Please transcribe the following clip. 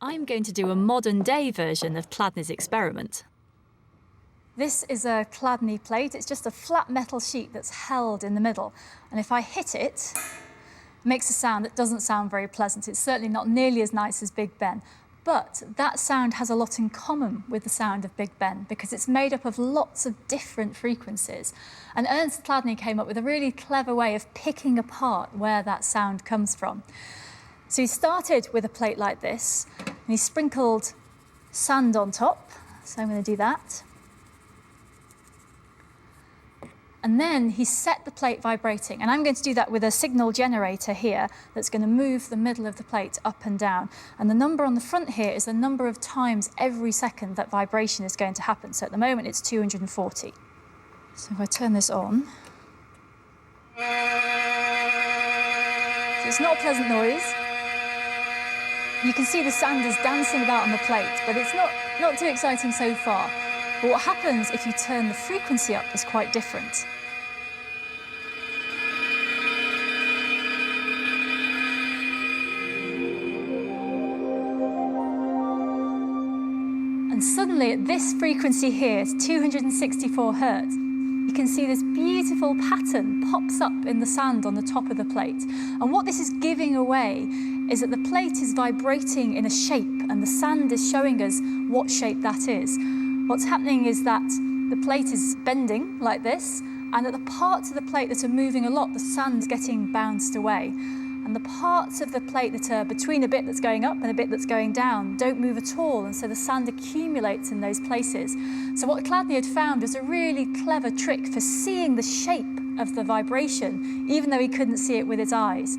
I'm going to do a modern-day version of Chladni's experiment. This is a Chladni plate. It's just a flat metal sheet that's held in the middle. And if I hit it, it makes a sound that doesn't sound very pleasant. It's certainly not nearly as nice as Big Ben. But that sound has a lot in common with the sound of Big Ben because it's made up of lots of different frequencies. And Ernst Chladni came up with a really clever way of picking apart where that sound comes from. So he started with a plate like this, and he sprinkled sand on top. So I'm going to do that. And then he set the plate vibrating. And I'm going to do that with a signal generator here that's going to move the middle of the plate up and down. And the number on the front here is the number of times every second that vibration is going to happen. So at the moment, it's 240. So if I turn this on, so it's not a pleasant noise. You can see the sand is dancing about on the plate, but it's not too exciting so far. But what happens if you turn the frequency up is quite different. And suddenly at this frequency here, it's 264 hertz, you can see this beautiful pattern pops up in the sand on the top of the plate. And what this is giving away is that the plate is vibrating in a shape, and the sand is showing us what shape that is. What's happening is that the plate is bending like this, and at the parts of the plate that are moving a lot, the sand's getting bounced away. And the parts of the plate that are between a bit that's going up and a bit that's going down don't move at all, and so the sand accumulates in those places. So what Chladni had found was a really clever trick for seeing the shape of the vibration, even though he couldn't see it with his eyes.